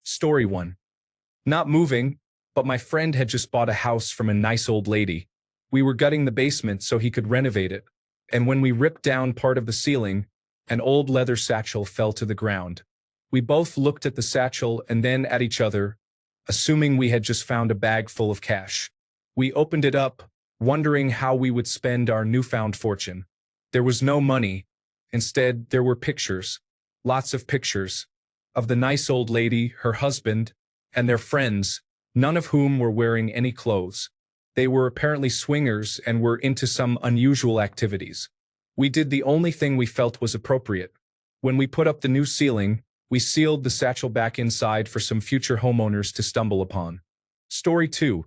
Story 1. Not moving, but my friend had just bought a house from a nice old lady. We were gutting the basement so he could renovate it, and when we ripped down part of the ceiling, an old leather satchel fell to the ground. We both looked at the satchel and then at each other, assuming we had just found a bag full of cash. We opened it up, wondering how we would spend our newfound fortune. There was no money. Instead, there were pictures, lots of pictures, of the nice old lady, her husband, and their friends, none of whom were wearing any clothes. They were apparently swingers and were into some unusual activities. We did the only thing we felt was appropriate. When we put up the new ceiling, we sealed the satchel back inside for some future homeowners to stumble upon. Story 2.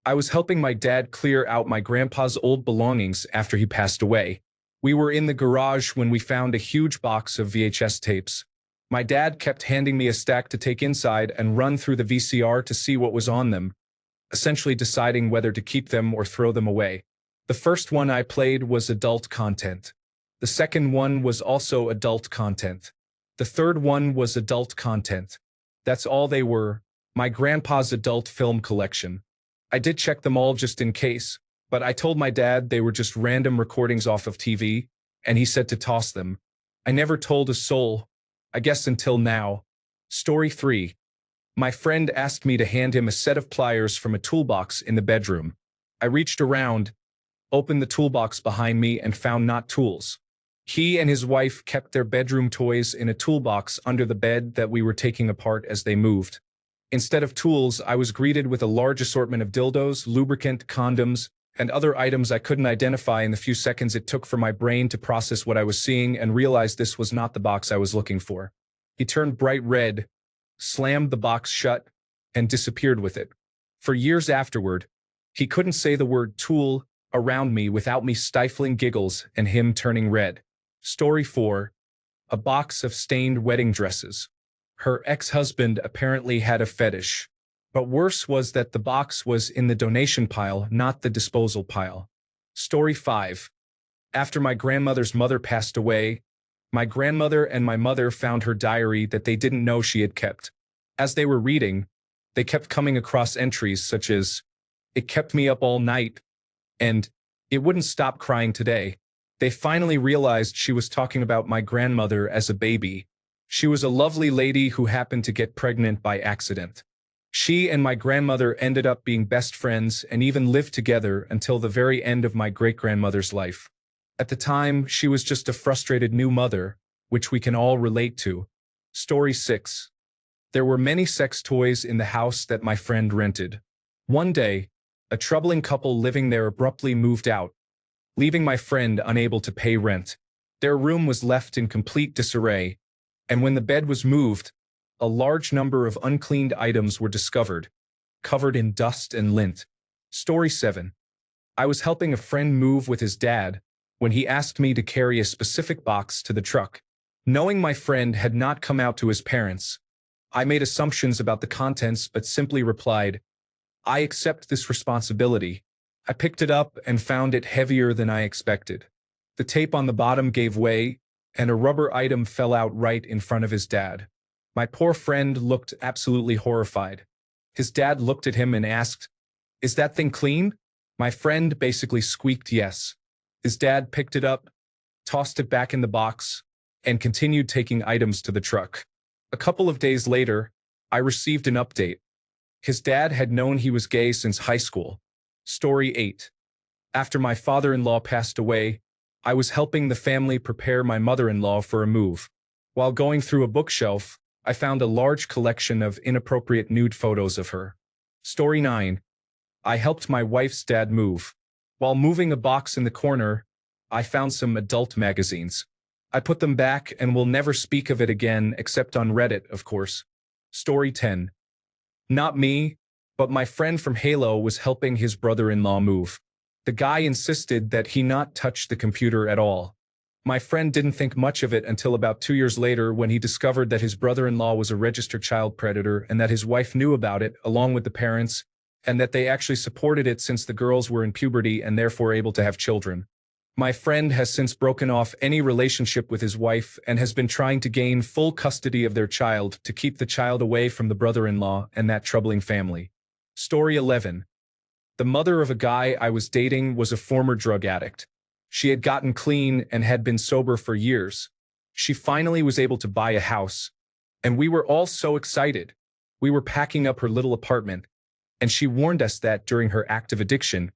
I was helping my dad clear out my grandpa's old belongings after he passed away. We were in the garage when we found a huge box of VHS tapes. My dad kept handing me a stack to take inside and run through the VCR to see what was on them, essentially deciding whether to keep them or throw them away. The first one I played was adult content. The second one was also adult content. The third one was adult content. That's all they were, my grandpa's adult film collection. I did check them all just in case, but I told my dad they were just random recordings off of TV, and he said to toss them. I never told a soul, I guess until now. Story 3. My friend asked me to hand him a set of pliers from a toolbox in the bedroom. I reached around, opened the toolbox behind me, and found not tools. He and his wife kept their bedroom toys in a toolbox under the bed that we were taking apart as they moved. Instead of tools, I was greeted with a large assortment of dildos, lubricant, condoms, and other items I couldn't identify in the few seconds it took for my brain to process what I was seeing and realize this was not the box I was looking for. He turned bright red, slammed the box shut, and disappeared with it. For years afterward, he couldn't say the word tool around me without me stifling giggles and him turning red. Story 4. A box of stained wedding dresses. Her ex-husband apparently had a fetish. But worse was that the box was in the donation pile, not the disposal pile. Story 5. After my grandmother's mother passed away, my grandmother and my mother found her diary that they didn't know she had kept. As they were reading, they kept coming across entries such as, "It kept me up all night," and "It wouldn't stop crying today." They finally realized she was talking about my grandmother as a baby. She was a lovely lady who happened to get pregnant by accident. She and my grandmother ended up being best friends and even lived together until the very end of my great-grandmother's life. At the time, she was just a frustrated new mother, which we can all relate to. Story 6. There were many sex toys in the house that my friend rented. One day, a troubling couple living there abruptly moved out, leaving my friend unable to pay rent. Their room was left in complete disarray, and when the bed was moved, a large number of uncleaned items were discovered, covered in dust and lint. Story 7. I was helping a friend move with his dad when he asked me to carry a specific box to the truck. Knowing my friend had not come out to his parents, I made assumptions about the contents but simply replied, "I accept this responsibility." I picked it up and found it heavier than I expected. The tape on the bottom gave way, and a rubber item fell out right in front of his dad. My poor friend looked absolutely horrified. His dad looked at him and asked, "Is that thing clean?" My friend basically squeaked yes. His dad picked it up, tossed it back in the box, and continued taking items to the truck. A couple of days later, I received an update. His dad had known he was gay since high school. Story 8. After my father-in-law passed away, I was helping the family prepare my mother-in-law for a move. While going through a bookshelf, I found a large collection of inappropriate nude photos of her. Story 9. I helped my wife's dad move. While moving a box in the corner, I found some adult magazines. I put them back and will never speak of it again except on Reddit, of course. Story 10. Not me, but my friend from Halo was helping his brother-in-law move. The guy insisted that he not touch the computer at all. My friend didn't think much of it until about 2 years later when he discovered that his brother-in-law was a registered child predator and that his wife knew about it, along with the parents, and that they actually supported it since the girls were in puberty and therefore able to have children. My friend has since broken off any relationship with his wife and has been trying to gain full custody of their child to keep the child away from the brother-in-law and that troubling family. Story 11. The mother of a guy I was dating was a former drug addict. She had gotten clean and had been sober for years. She finally was able to buy a house, and we were all so excited. We were packing up her little apartment, and she warned us that during her active addiction,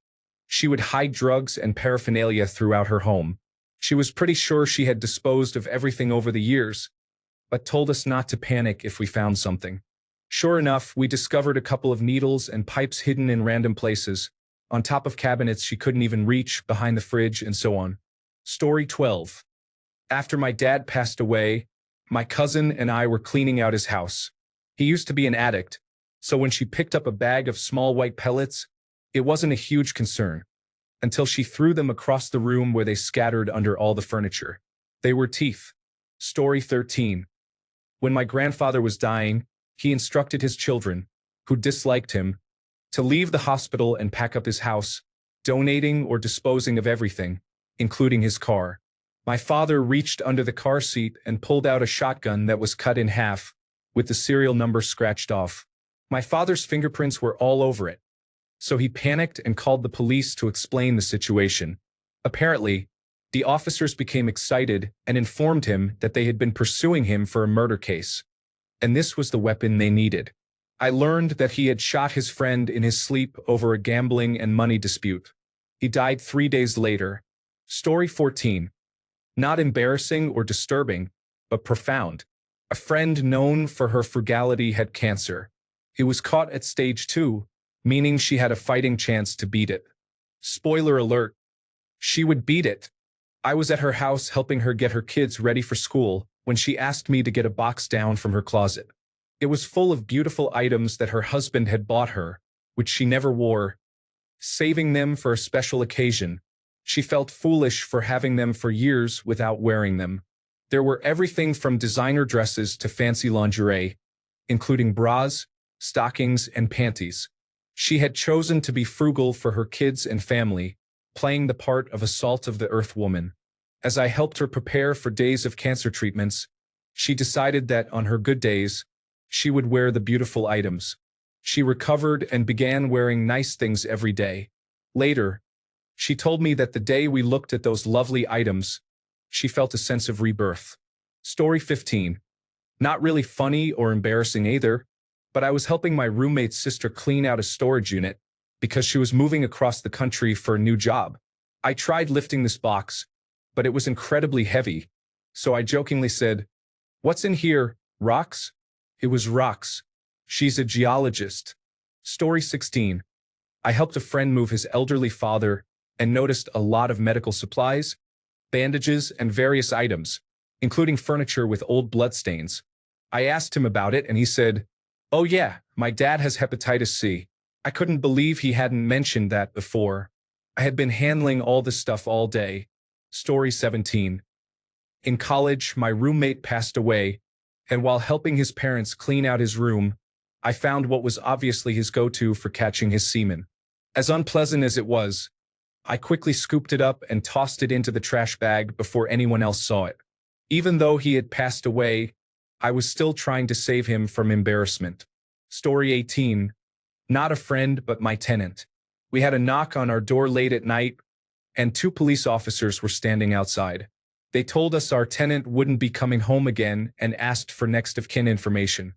she would hide drugs and paraphernalia throughout her home. She was pretty sure she had disposed of everything over the years, but told us not to panic if we found something. Sure enough, we discovered a couple of needles and pipes hidden in random places, on top of cabinets she couldn't even reach, behind the fridge, and so on. Story 12. After my dad passed away, my cousin and I were cleaning out his house. He used to be an addict, so when she picked up a bag of small white pellets, it wasn't a huge concern, until she threw them across the room where they scattered under all the furniture. They were teeth. Story 13. When my grandfather was dying, he instructed his children, who disliked him, to leave the hospital and pack up his house, donating or disposing of everything, including his car. My father reached under the car seat and pulled out a shotgun that was cut in half, with the serial number scratched off. My father's fingerprints were all over it, so he panicked and called the police to explain the situation. Apparently, the officers became excited and informed him that they had been pursuing him for a murder case, and this was the weapon they needed. I learned that he had shot his friend in his sleep over a gambling and money dispute. He died 3 days later. Story 14. Not embarrassing or disturbing, but profound. A friend known for her frugality had cancer. He was caught at stage 2, meaning she had a fighting chance to beat it. Spoiler alert, she would beat it. I was at her house helping her get her kids ready for school when she asked me to get a box down from her closet. It was full of beautiful items that her husband had bought her, which she never wore, saving them for a special occasion. She felt foolish for having them for years without wearing them. There were everything from designer dresses to fancy lingerie, including bras, stockings, and panties. She had chosen to be frugal for her kids and family, playing the part of a salt-of-the-earth woman. As I helped her prepare for days of cancer treatments, she decided that on her good days, she would wear the beautiful items. She recovered and began wearing nice things every day. Later, she told me that the day we looked at those lovely items, she felt a sense of rebirth. Story 15. Not really funny or embarrassing either, but I was helping my roommate's sister clean out a storage unit because she was moving across the country for a new job. I tried lifting this box, but it was incredibly heavy, so I jokingly said, "What's in here, rocks?" It was rocks. She's a geologist. Story 16. I helped a friend move his elderly father and noticed a lot of medical supplies, bandages, and various items, including furniture with old bloodstains. I asked him about it and he said, "Oh yeah, my dad has hepatitis C." I couldn't believe he hadn't mentioned that before. I had been handling all this stuff all day. Story 17. In college, my roommate passed away, and while helping his parents clean out his room, I found what was obviously his go-to for catching his semen. As unpleasant as it was, I quickly scooped it up and tossed it into the trash bag before anyone else saw it. Even though he had passed away, I was still trying to save him from embarrassment. Story 18. Not a friend, but my tenant. We had a knock on our door late at night, and 2 police officers were standing outside. They told us our tenant wouldn't be coming home again and asked for next of kin information.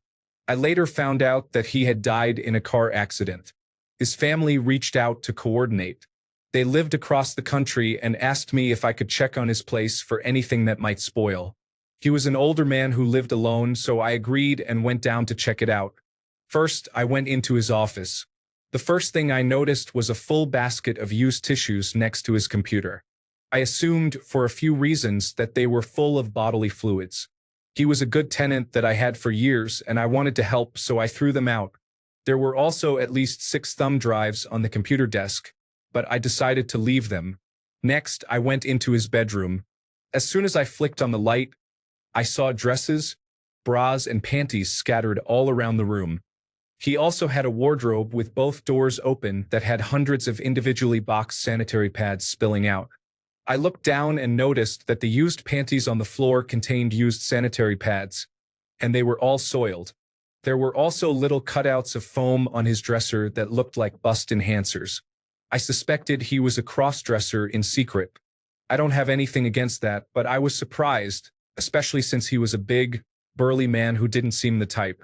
I later found out that he had died in a car accident. His family reached out to coordinate. They lived across the country and asked me if I could check on his place for anything that might spoil. He was an older man who lived alone, so I agreed and went down to check it out. First, I went into his office. The first thing I noticed was a full basket of used tissues next to his computer. I assumed, for a few reasons, that they were full of bodily fluids. He was a good tenant that I had for years, and I wanted to help, so I threw them out. There were also at least 6 thumb drives on the computer desk, but I decided to leave them. Next, I went into his bedroom. As soon as I flicked on the light, I saw dresses, bras, and panties scattered all around the room. He also had a wardrobe with both doors open that had hundreds of individually boxed sanitary pads spilling out. I looked down and noticed that the used panties on the floor contained used sanitary pads, and they were all soiled. There were also little cutouts of foam on his dresser that looked like bust enhancers. I suspected he was a cross-dresser in secret. I don't have anything against that, but I was surprised, especially since he was a big, burly man who didn't seem the type.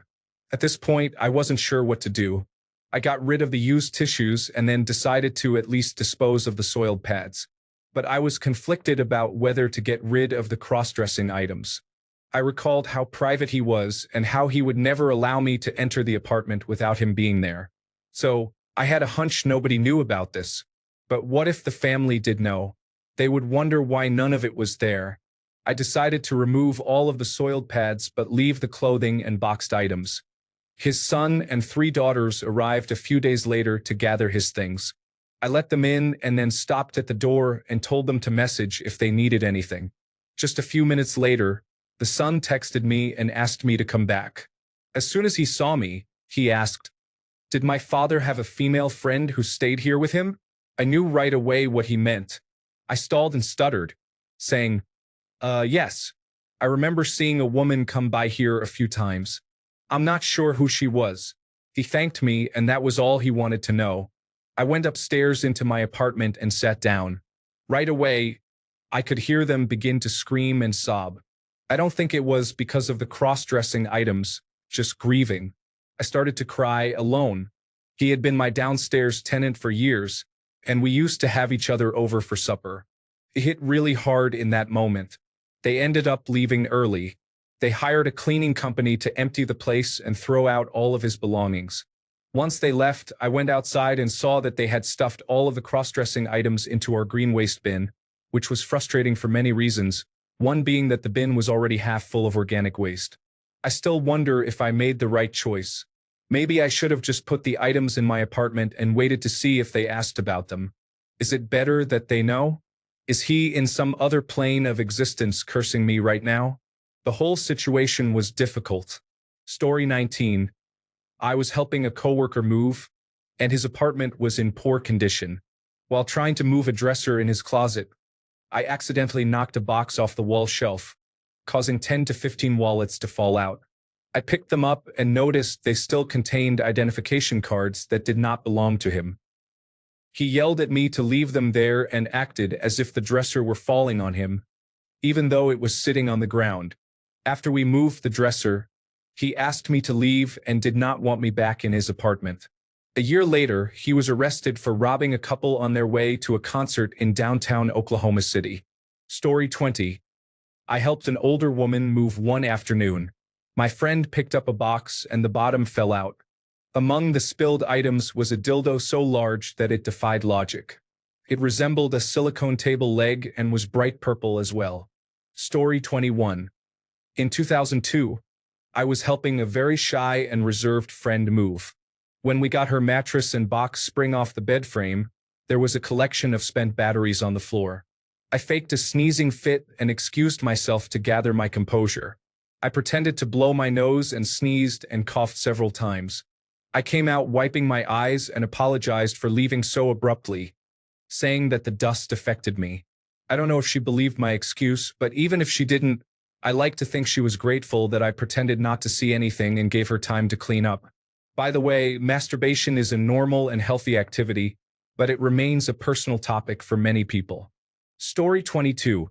At this point, I wasn't sure what to do. I got rid of the used tissues and then decided to at least dispose of the soiled pads. But I was conflicted about whether to get rid of the cross-dressing items. I recalled how private he was and how he would never allow me to enter the apartment without him being there. So, I had a hunch nobody knew about this. But what if the family did know? They would wonder why none of it was there. I decided to remove all of the soiled pads but leave the clothing and boxed items. His son and 3 daughters arrived a few days later to gather his things. I let them in and then stopped at the door and told them to message if they needed anything. Just a few minutes later, the son texted me and asked me to come back. As soon as he saw me, he asked, "Did my father have a female friend who stayed here with him?" I knew right away what he meant. I stalled and stuttered, saying, yes. I remember seeing a woman come by here a few times. I'm not sure who she was. He thanked me, and that was all he wanted to know. I went upstairs into my apartment and sat down. Right away, I could hear them begin to scream and sob. I don't think it was because of the cross-dressing items, just grieving. I started to cry alone. He had been my downstairs tenant for years, and we used to have each other over for supper. It hit really hard in that moment. They ended up leaving early. They hired a cleaning company to empty the place and throw out all of his belongings. Once they left, I went outside and saw that they had stuffed all of the cross-dressing items into our green waste bin, which was frustrating for many reasons, one being that the bin was already half full of organic waste. I still wonder if I made the right choice. Maybe I should have just put the items in my apartment and waited to see if they asked about them. Is it better that they know? Is he in some other plane of existence cursing me right now? The whole situation was difficult. Story 19. I was helping a coworker move, and his apartment was in poor condition. While trying to move a dresser in his closet, I accidentally knocked a box off the wall shelf, causing 10 to 15 wallets to fall out. I picked them up and noticed they still contained identification cards that did not belong to him. He yelled at me to leave them there and acted as if the dresser were falling on him, even though it was sitting on the ground. After we moved the dresser, he asked me to leave and did not want me back in his apartment. A year later, he was arrested for robbing a couple on their way to a concert in downtown Oklahoma City. Story 20. I helped an older woman move one afternoon. My friend picked up a box and the bottom fell out. Among the spilled items was a dildo so large that it defied logic. It resembled a silicone table leg and was bright purple as well. Story 21. In 2002, I was helping a very shy and reserved friend move. When we got her mattress and box spring off the bed frame, there was a collection of spent batteries on the floor. I faked a sneezing fit and excused myself to gather my composure. I pretended to blow my nose and sneezed and coughed several times. I came out wiping my eyes and apologized for leaving so abruptly, saying that the dust affected me. I don't know if she believed my excuse, but even if she didn't, I like to think she was grateful that I pretended not to see anything and gave her time to clean up. By the way, masturbation is a normal and healthy activity, but it remains a personal topic for many people. Story 22.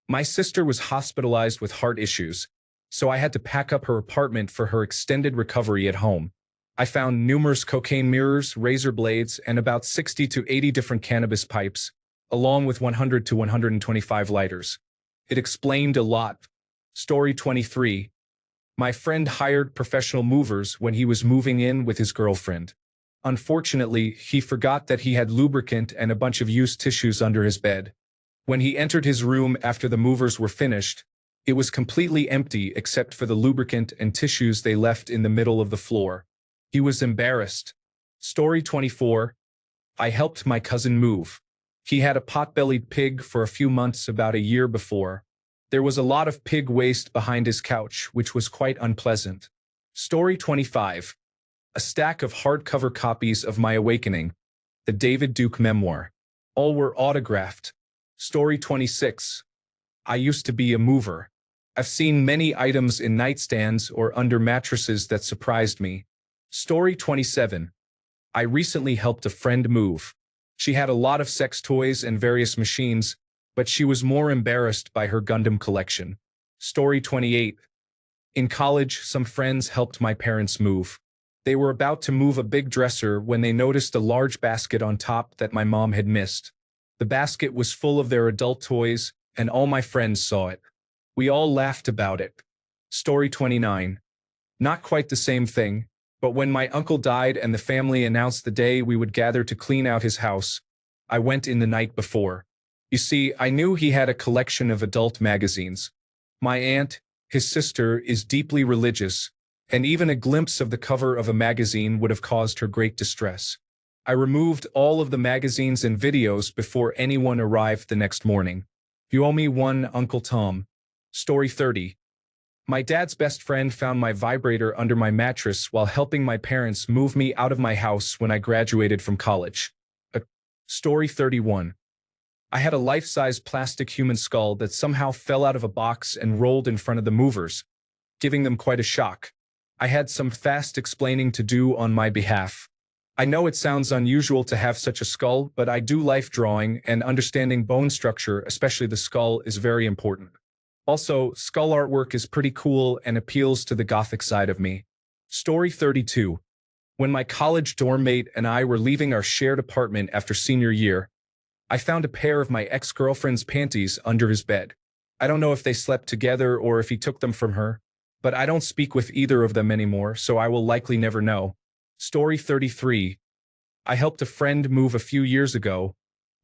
My sister was hospitalized with heart issues, so I had to pack up her apartment for her extended recovery at home. I found numerous cocaine mirrors, razor blades, and about 60 to 80 different cannabis pipes, along with 100 to 125 lighters. It explained a lot. Story 23. My friend hired professional movers when he was moving in with his girlfriend. Unfortunately, he forgot that he had lubricant and a bunch of used tissues under his bed. When he entered his room after the movers were finished, it was completely empty except for the lubricant and tissues they left in the middle of the floor. He was embarrassed. Story 24. I helped my cousin move. He had a pot-bellied pig for a few months about a year before. There was a lot of pig waste behind his couch, which was quite unpleasant. Story 25. A stack of hardcover copies of My Awakening, the David Duke memoir. All were autographed. Story 26. I used to be a mover. I've seen many items in nightstands or under mattresses that surprised me. Story 27. I recently helped a friend move. She had a lot of sex toys and various machines, but she was more embarrassed by her Gundam collection. Story 28. In college, some friends helped my parents move. They were about to move a big dresser when they noticed a large basket on top that my mom had missed. The basket was full of their adult toys, and all my friends saw it. We all laughed about it. Story 29. Not quite the same thing, but when my uncle died and the family announced the day we would gather to clean out his house, I went in the night before. You see, I knew he had a collection of adult magazines. My aunt, his sister, is deeply religious, and even a glimpse of the cover of a magazine would have caused her great distress. I removed all of the magazines and videos before anyone arrived the next morning. You owe me one, Uncle Tom. Story 30. My dad's best friend found my vibrator under my mattress while helping my parents move me out of my house when I graduated from college. Story 31. I had a life-size plastic human skull that somehow fell out of a box and rolled in front of the movers, giving them quite a shock. I had some fast explaining to do on my behalf. I know it sounds unusual to have such a skull, but I do life drawing, and understanding bone structure, especially the skull, is very important. Also, skull artwork is pretty cool and appeals to the gothic side of me. Story 32. When my college dorm mate and I were leaving our shared apartment after senior year, I found a pair of my ex-girlfriend's panties under his bed. I don't know if they slept together or if he took them from her, but I don't speak with either of them anymore, so I will likely never know. Story 33. I helped a friend move a few years ago,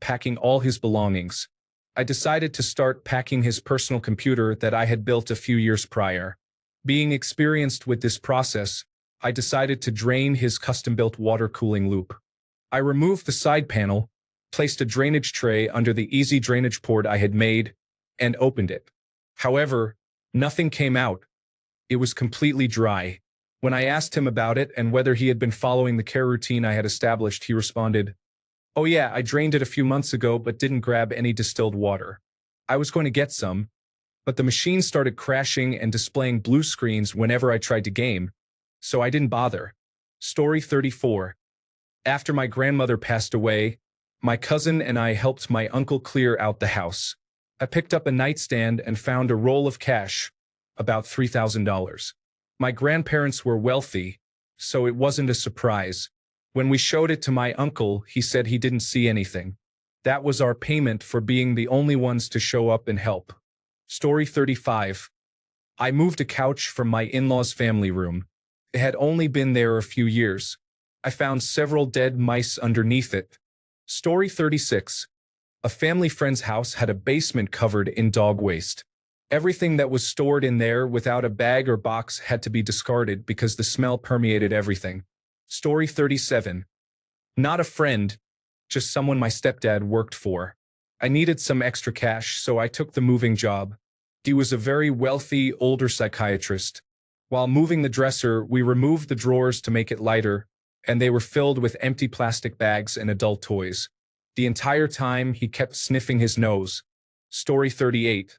packing all his belongings. I decided to start packing his personal computer that I had built a few years prior. Being experienced with this process, I decided to drain his custom-built water cooling loop. I removed the side panel, placed a drainage tray under the easy drainage port I had made, and opened it. However, nothing came out. It was completely dry. When I asked him about it and whether he had been following the care routine I had established, he responded, "Oh yeah, I drained it a few months ago but didn't grab any distilled water. I was going to get some, but the machine started crashing and displaying blue screens whenever I tried to game, so I didn't bother." Story 34. After my grandmother passed away, my cousin and I helped my uncle clear out the house. I picked up a nightstand and found a roll of cash, about $3,000. My grandparents were wealthy, so it wasn't a surprise. When we showed it to my uncle, he said he didn't see anything. That was our payment for being the only ones to show up and help. Story 35. I moved a couch from my in-laws' family room. It had only been there a few years. I found several dead mice underneath it. Story 36. A family friend's house had a basement covered in dog waste. Everything that was stored in there without a bag or box had to be discarded because the smell permeated everything. Story 37. Not a friend, just someone my stepdad worked for. I needed some extra cash, so I took the moving job. He was a very wealthy, older psychiatrist. While moving the dresser, we removed the drawers to make it lighter, and they were filled with empty plastic bags and adult toys. The entire time, he kept sniffing his nose. Story 38.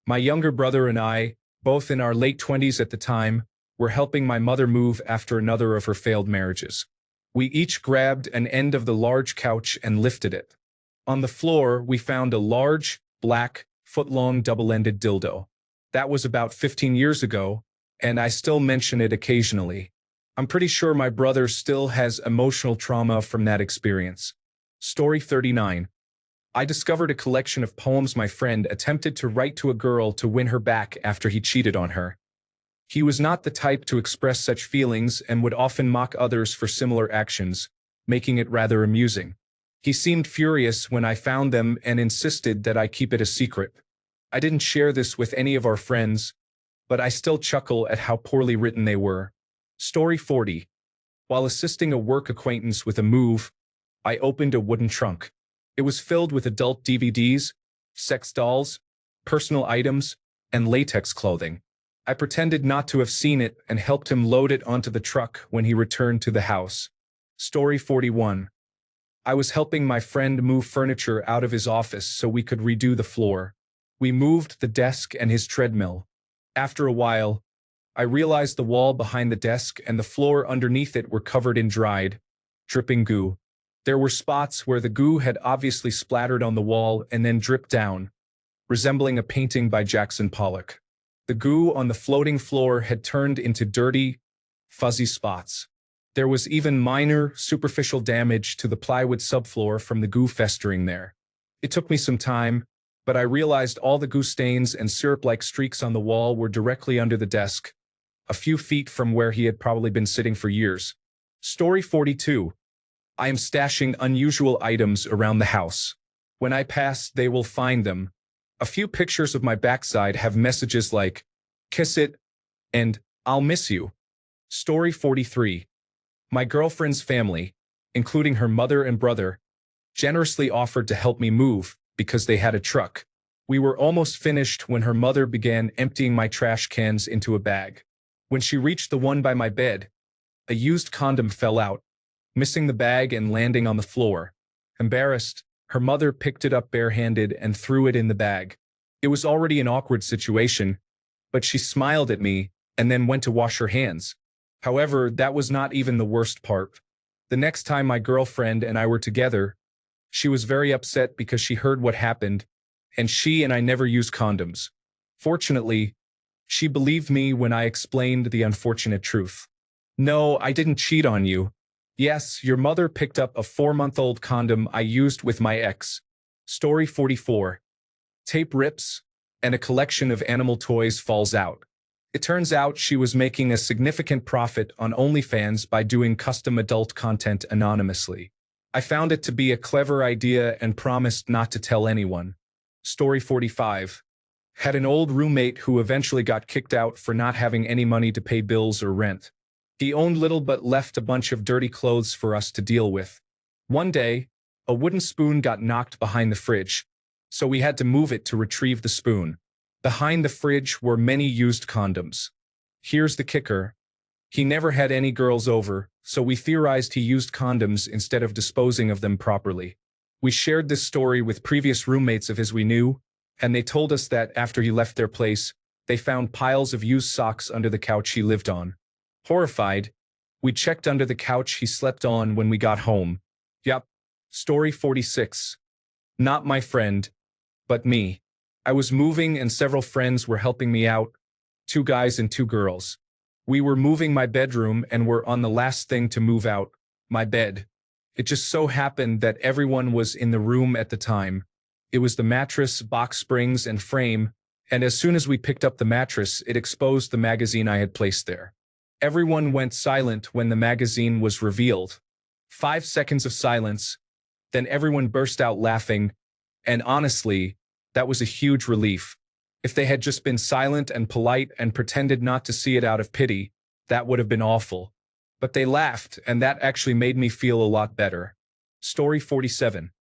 My younger brother and I, both in our late 20s at the time, were helping my mother move after another of her failed marriages. We each grabbed an end of the large couch and lifted it. On the floor, we found a large, black, foot-long double-ended dildo. That was about 15 years ago, and I still mention it occasionally. I'm pretty sure my brother still has emotional trauma from that experience. Story 39. I discovered a collection of poems my friend attempted to write to a girl to win her back after he cheated on her. He was not the type to express such feelings and would often mock others for similar actions, making it rather amusing. He seemed furious when I found them and insisted that I keep it a secret. I didn't share this with any of our friends, but I still chuckle at how poorly written they were. Story 40. While assisting a work acquaintance with a move, I opened a wooden trunk. It was filled with adult DVDs, sex dolls, personal items, and latex clothing. I pretended not to have seen it and helped him load it onto the truck when he returned to the house. Story 41. I was helping my friend move furniture out of his office so we could redo the floor. We moved the desk and his treadmill. After a while, I realized the wall behind the desk and the floor underneath it were covered in dried, dripping goo. There were spots where the goo had obviously splattered on the wall and then dripped down, resembling a painting by Jackson Pollock. The goo on the floating floor had turned into dirty, fuzzy spots. There was even minor, superficial damage to the plywood subfloor from the goo festering there. It took me some time, but I realized all the goo stains and syrup-like streaks on the wall were directly under the desk, a few feet from where he had probably been sitting for years. Story 42. I am stashing unusual items around the house. When I pass, they will find them. A few pictures of my backside have messages like, "Kiss it," and "I'll miss you." Story 43. My girlfriend's family, including her mother and brother, generously offered to help me move because they had a truck. We were almost finished when her mother began emptying my trash cans into a bag. When she reached the one by my bed, a used condom fell out, missing the bag and landing on the floor. Embarrassed, her mother picked it up barehanded and threw it in the bag. It was already an awkward situation, but she smiled at me and then went to wash her hands. However, that was not even the worst part. The next time my girlfriend and I were together, she was very upset because she heard what happened, and she and I never used condoms. Fortunately, she believed me when I explained the unfortunate truth. "No, I didn't cheat on you. Yes, your mother picked up a 4-month-old condom I used with my ex." Story 44. Tape rips, and a collection of animal toys falls out. It turns out she was making a significant profit on OnlyFans by doing custom adult content anonymously. I found it to be a clever idea and promised not to tell anyone. Story 45. Had an old roommate who eventually got kicked out for not having any money to pay bills or rent. He owned little but left a bunch of dirty clothes for us to deal with. One day, a wooden spoon got knocked behind the fridge, so we had to move it to retrieve the spoon. Behind the fridge were many used condoms. Here's the kicker. He never had any girls over, so we theorized he used condoms instead of disposing of them properly. We shared this story with previous roommates of his we knew, and they told us that after he left their place, they found piles of used socks under the couch he lived on. Horrified, we checked under the couch he slept on when we got home. Yup. Story 46. Not my friend, but me. I was moving and several friends were helping me out, 2 guys and 2 girls. We were moving my bedroom and were on the last thing to move out, my bed. It just so happened that everyone was in the room at the time. It was the mattress, box springs, and frame, and as soon as we picked up the mattress, it exposed the magazine I had placed there. Everyone went silent when the magazine was revealed. 5 seconds of silence, then everyone burst out laughing, and honestly, that was a huge relief. If they had just been silent and polite and pretended not to see it out of pity, that would have been awful. But they laughed, and that actually made me feel a lot better. Story 47.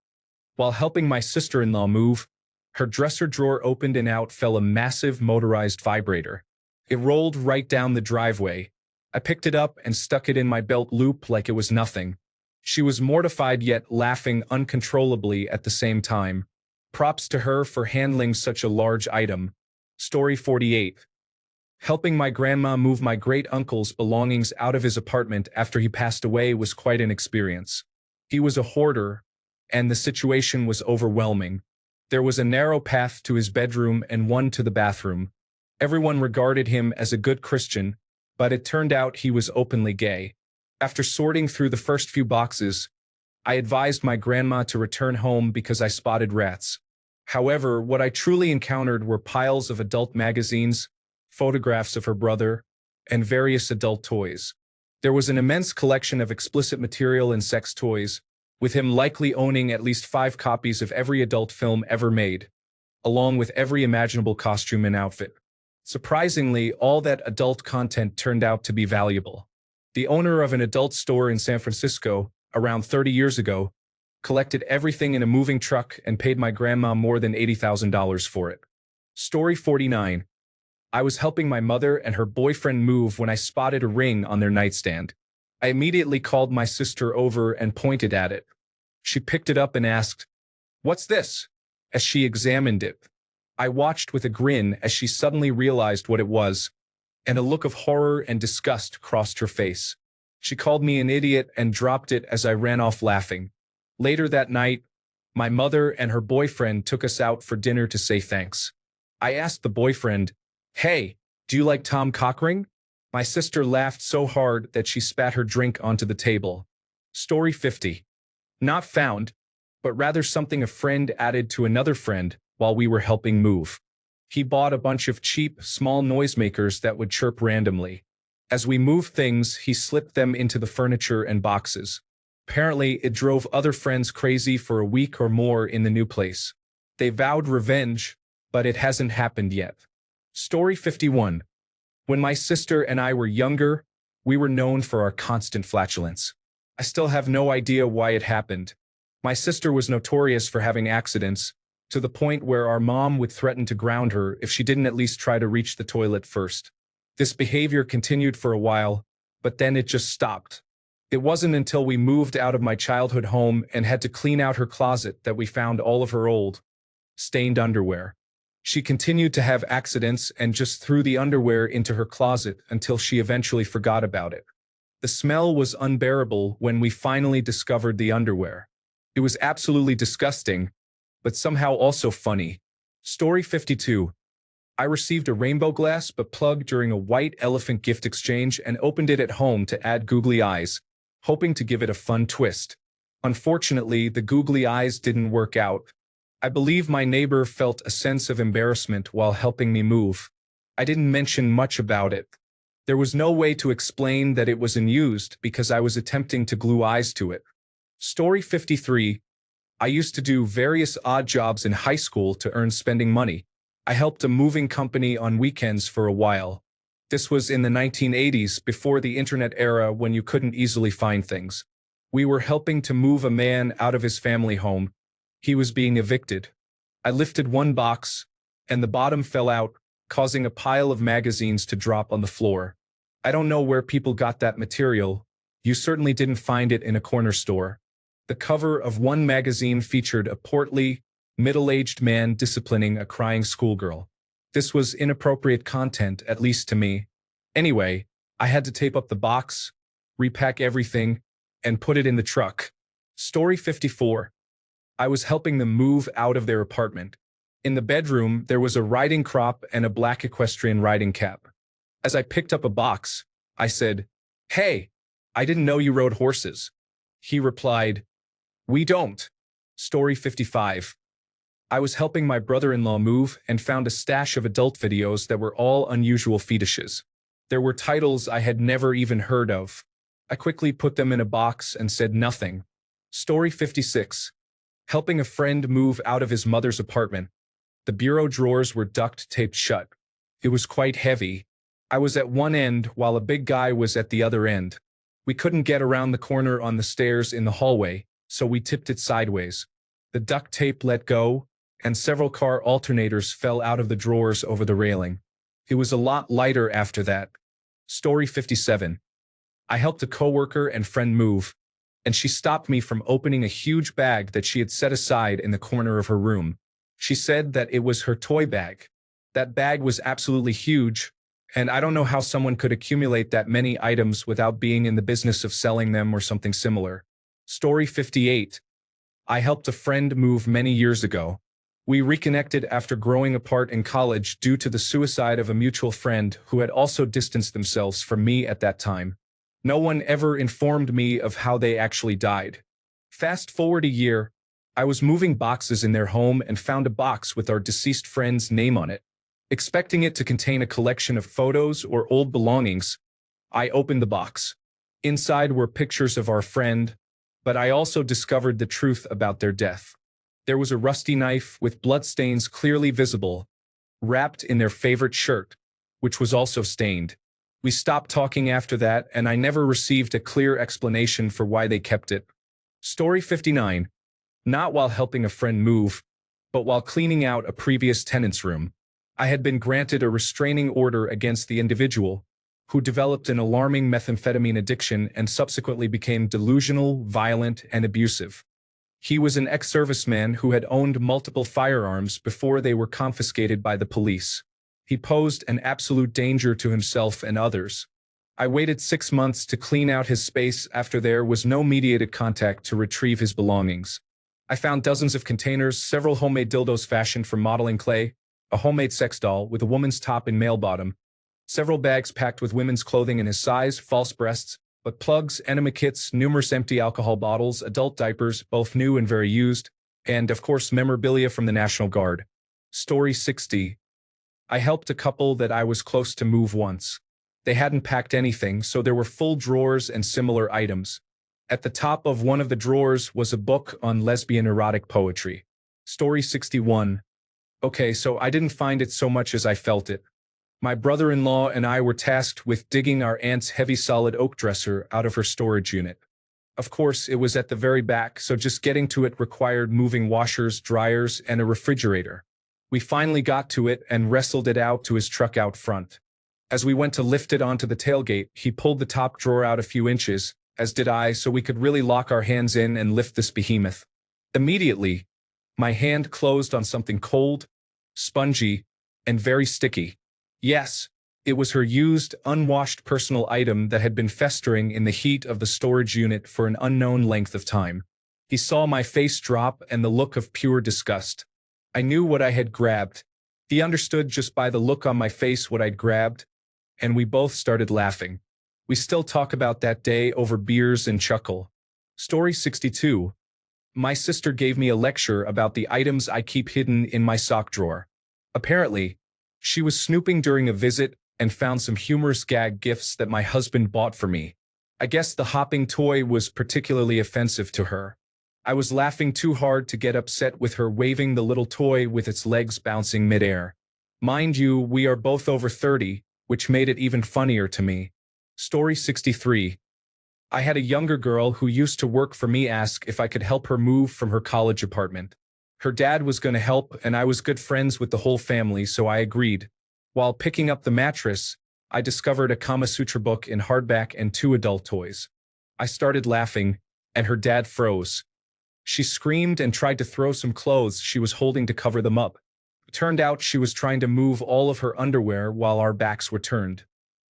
While helping my sister-in-law move, her dresser drawer opened and out fell a massive motorized vibrator. It rolled right down the driveway. I picked it up and stuck it in my belt loop like it was nothing. She was mortified yet laughing uncontrollably at the same time. Props to her for handling such a large item. Story 48. Helping my grandma move my great-uncle's belongings out of his apartment after he passed away was quite an experience. He was a hoarder, and the situation was overwhelming. There was a narrow path to his bedroom and one to the bathroom. Everyone regarded him as a good Christian, but it turned out he was openly gay. After sorting through the first few boxes, I advised my grandma to return home because I spotted rats. However, what I truly encountered were piles of adult magazines, photographs of her brother, and various adult toys. There was an immense collection of explicit material and sex toys, with him likely owning at least 5 copies of every adult film ever made, along with every imaginable costume and outfit. Surprisingly, all that adult content turned out to be valuable. The owner of an adult store in San Francisco, around 30 years ago, collected everything in a moving truck and paid my grandma more than $80,000 for it. Story 49. I was helping my mother and her boyfriend move when I spotted a ring on their nightstand. I immediately called my sister over and pointed at it. She picked it up and asked, "What's this?" as she examined it. I watched with a grin as she suddenly realized what it was, and a look of horror and disgust crossed her face. She called me an idiot and dropped it as I ran off laughing. Later that night, my mother and her boyfriend took us out for dinner to say thanks. I asked the boyfriend, "Hey, do you like Tom Cockring?" My sister laughed so hard that she spat her drink onto the table. Story 50. Not found, but rather something a friend added to another friend while we were helping move. He bought a bunch of cheap, small noisemakers that would chirp randomly. As we moved things, he slipped them into the furniture and boxes. Apparently, it drove other friends crazy for a week or more in the new place. They vowed revenge, but it hasn't happened yet. Story 51. When my sister and I were younger, we were known for our constant flatulence. I still have no idea why it happened. My sister was notorious for having accidents, to the point where our mom would threaten to ground her if she didn't at least try to reach the toilet first. This behavior continued for a while, but then it just stopped. It wasn't until we moved out of my childhood home and had to clean out her closet that we found all of her old, stained underwear. She continued to have accidents and just threw the underwear into her closet until she eventually forgot about it. The smell was unbearable when we finally discovered the underwear. It was absolutely disgusting, but somehow also funny. Story 52. I received a rainbow glass but plug during a white elephant gift exchange and opened it at home to add googly eyes, hoping to give it a fun twist. Unfortunately, the googly eyes didn't work out. I believe my neighbor felt a sense of embarrassment while helping me move. I didn't mention much about it. There was no way to explain that it was unused because I was attempting to glue eyes to it. Story 53. I used to do various odd jobs in high school to earn spending money. I helped a moving company on weekends for a while. This was in the 1980s, before the internet era when you couldn't easily find things. We were helping to move a man out of his family home. He was being evicted. I lifted one box, and the bottom fell out, causing a pile of magazines to drop on the floor. I don't know where people got that material. You certainly didn't find it in a corner store. The cover of one magazine featured a portly, middle-aged man disciplining a crying schoolgirl. This was inappropriate content, at least to me. Anyway, I had to tape up the box, repack everything, and put it in the truck. Story 54. I was helping them move out of their apartment. In the bedroom, there was a riding crop and a black equestrian riding cap. As I picked up a box, I said, "Hey, I didn't know you rode horses." He replied, "We don't." Story 55. I was helping my brother-in-law move and found a stash of adult videos that were all unusual fetishes. There were titles I had never even heard of. I quickly put them in a box and said nothing. Story 56. Helping a friend move out of his mother's apartment. The bureau drawers were duct taped shut. It was quite heavy. I was at one end while a big guy was at the other end. We couldn't get around the corner on the stairs in the hallway, so we tipped it sideways. The duct tape let go, and several car alternators fell out of the drawers over the railing. It was a lot lighter after that. Story 57. I helped a coworker and friend move, and she stopped me from opening a huge bag that she had set aside in the corner of her room. She said that it was her toy bag. That bag was absolutely huge, and I don't know how someone could accumulate that many items without being in the business of selling them or something similar. Story 58. I helped a friend move many years ago. We reconnected after growing apart in college due to the suicide of a mutual friend who had also distanced themselves from me at that time. No one ever informed me of how they actually died. Fast forward a year, I was moving boxes in their home and found a box with our deceased friend's name on it. Expecting it to contain a collection of photos or old belongings, I opened the box. Inside were pictures of our friend, but I also discovered the truth about their death. There was a rusty knife with bloodstains clearly visible, wrapped in their favorite shirt, which was also stained. We stopped talking after that, and I never received a clear explanation for why they kept it. Story 59. Not while helping a friend move, but while cleaning out a previous tenant's room. I had been granted a restraining order against the individual, who developed an alarming methamphetamine addiction and subsequently became delusional, violent, and abusive. He was an ex-serviceman who had owned multiple firearms before they were confiscated by the police. He posed an absolute danger to himself and others. I waited 6 months to clean out his space after there was no mediated contact to retrieve his belongings. I found dozens of containers, several homemade dildos fashioned from modeling clay, a homemade sex doll with a woman's top and male bottom, several bags packed with women's clothing in his size, false breasts, butt plugs, enema kits, numerous empty alcohol bottles, adult diapers, both new and very used, and, of course, memorabilia from the National Guard. Story 60. I helped a couple that I was close to move once. They hadn't packed anything, so there were full drawers and similar items. At the top of one of the drawers was a book on lesbian erotic poetry. Story 61. Okay, so I didn't find it so much as I felt it. My brother-in-law and I were tasked with digging our aunt's heavy solid oak dresser out of her storage unit. Of course, it was at the very back, so just getting to it required moving washers, dryers, and a refrigerator. We finally got to it and wrestled it out to his truck out front. As we went to lift it onto the tailgate, he pulled the top drawer out a few inches, as did I, so we could really lock our hands in and lift this behemoth. Immediately, my hand closed on something cold, spongy, and very sticky. Yes, it was her used, unwashed personal item that had been festering in the heat of the storage unit for an unknown length of time. He saw my face drop and the look of pure disgust. I knew what I had grabbed. He understood just by the look on my face what I'd grabbed, and we both started laughing. We still talk about that day over beers and chuckle. Story 62. My sister gave me a lecture about the items I keep hidden in my sock drawer. Apparently, she was snooping during a visit and found some humorous gag gifts that my husband bought for me. I guess the hopping toy was particularly offensive to her. I was laughing too hard to get upset with her waving the little toy with its legs bouncing midair. Mind you, we are both over 30, which made it even funnier to me. Story 63. I had a younger girl who used to work for me ask if I could help her move from her college apartment. Her dad was going to help, and I was good friends with the whole family, so I agreed. While picking up the mattress, I discovered a Kama Sutra book in hardback and 2 adult toys. I started laughing, and her dad froze. She screamed and tried to throw some clothes she was holding to cover them up. It turned out she was trying to move all of her underwear while our backs were turned.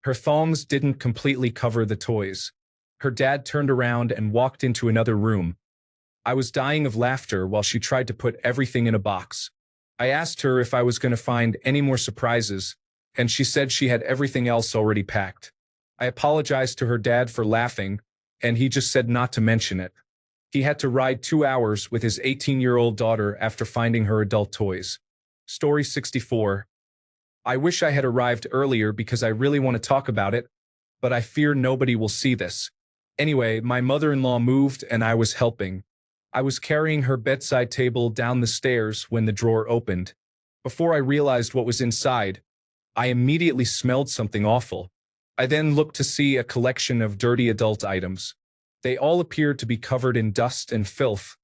Her thongs didn't completely cover the toys. Her dad turned around and walked into another room. I was dying of laughter while she tried to put everything in a box. I asked her if I was going to find any more surprises, and she said she had everything else already packed. I apologized to her dad for laughing, and he just said not to mention it. He had to ride 2 hours with his 18-year-old daughter after finding her adult toys. Story 64. I wish I had arrived earlier because I really want to talk about it, but I fear nobody will see this. Anyway, my mother-in-law moved and I was helping. I was carrying her bedside table down the stairs when the drawer opened. Before I realized what was inside, I immediately smelled something awful. I then looked to see a collection of dirty adult items. They all appeared to be covered in dust and filth,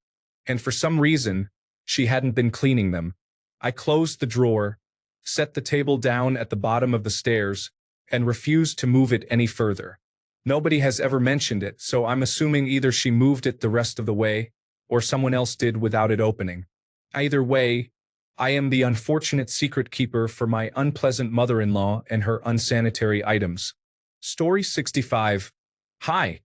and for some reason, she hadn't been cleaning them. I closed the drawer, set the table down at the bottom of the stairs, and refused to move it any further. Nobody has ever mentioned it, so I'm assuming either she moved it the rest of the way, or someone else did without it opening. Either way, I am the unfortunate secret keeper for my unpleasant mother-in-law and her unsanitary items. Story 65. Hi,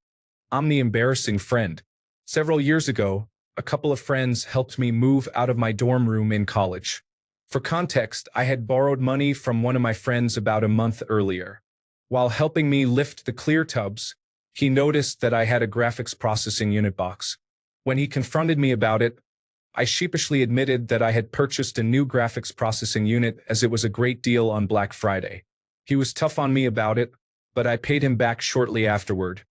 I'm the embarrassing friend. Several years ago, a couple of friends helped me move out of my dorm room in college. For context, I had borrowed money from one of my friends about a month earlier. While helping me lift the clear tubs, he noticed that I had a graphics processing unit box. When he confronted me about it, I sheepishly admitted that I had purchased a new graphics processing unit as it was a great deal on Black Friday. He was tough on me about it, but I paid him back shortly afterward.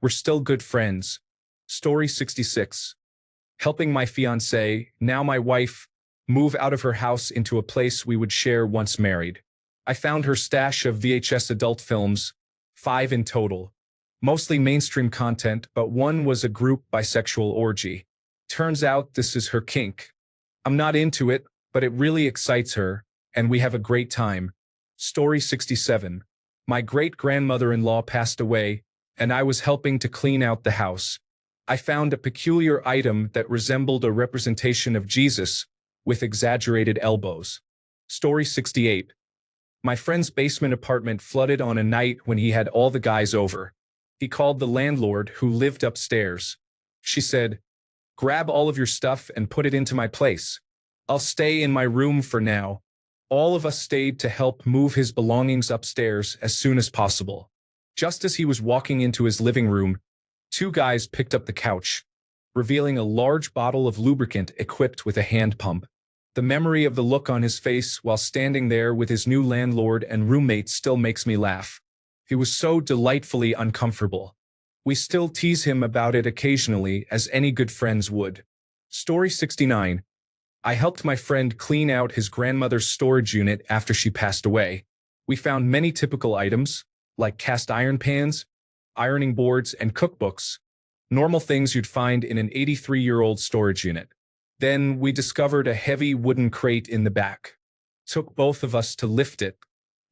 We're still good friends. Story 66. Helping my fiancée, now my wife, move out of her house into a place we would share once married. I found her stash of VHS adult films, 5 in total. Mostly mainstream content, but one was a group bisexual orgy. Turns out this is her kink. I'm not into it, but it really excites her, and we have a great time. Story 67. My great-grandmother-in-law passed away, and I was helping to clean out the house. I found a peculiar item that resembled a representation of Jesus with exaggerated elbows. Story 68. My friend's basement apartment flooded on a night when he had all the guys over. He called the landlord, who lived upstairs. She said, "Grab all of your stuff and put it into my place. I'll stay in my room for now." All of us stayed to help move his belongings upstairs as soon as possible. Just as he was walking into his living room, two guys picked up the couch, revealing a large bottle of lubricant equipped with a hand pump. The memory of the look on his face while standing there with his new landlord and roommate still makes me laugh. He was so delightfully uncomfortable. We still tease him about it occasionally, as any good friends would. Story 69. I helped my friend clean out his grandmother's storage unit after she passed away. We found many typical items, like cast iron pans, ironing boards, and cookbooks, normal things you'd find in an 83-year-old storage unit. Then we discovered a heavy wooden crate in the back. Took both of us to lift it.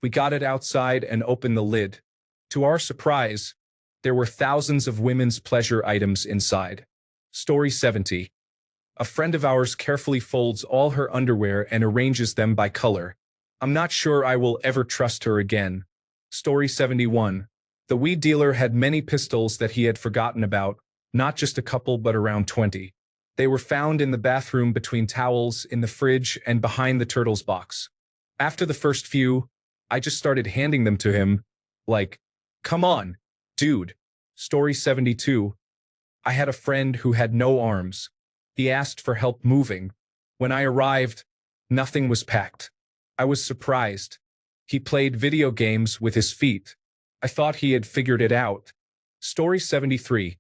We got it outside and opened the lid. To our surprise, there were thousands of women's pleasure items inside. Story 70. A friend of ours carefully folds all her underwear and arranges them by color. I'm not sure I will ever trust her again. Story 71. The weed dealer had many pistols that he had forgotten about, not just a couple but around 20. They were found in the bathroom between towels, in the fridge, and behind the turtles box. After the first few, I just started handing them to him, like, "Come on, dude." Story 72. I had a friend who had no arms. He asked for help moving. When I arrived, nothing was packed. I was surprised. He played video games with his feet. I thought he had figured it out. Story 73.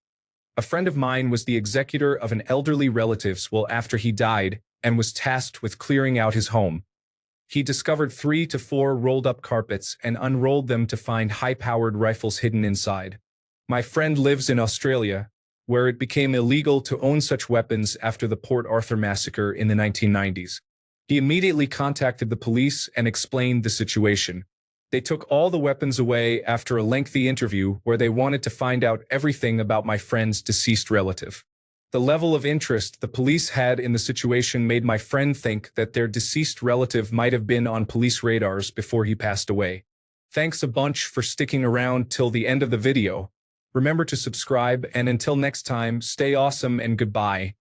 A friend of mine was the executor of an elderly relative's will after he died and was tasked with clearing out his home. He discovered 3 to 4 rolled-up carpets and unrolled them to find high-powered rifles hidden inside. My friend lives in Australia, where it became illegal to own such weapons after the Port Arthur massacre in the 1990s. He immediately contacted the police and explained the situation. They took all the weapons away after a lengthy interview where they wanted to find out everything about my friend's deceased relative. The level of interest the police had in the situation made my friend think that their deceased relative might have been on police radars before he passed away. Thanks a bunch for sticking around till the end of the video. Remember to subscribe, and until next time, stay awesome and goodbye.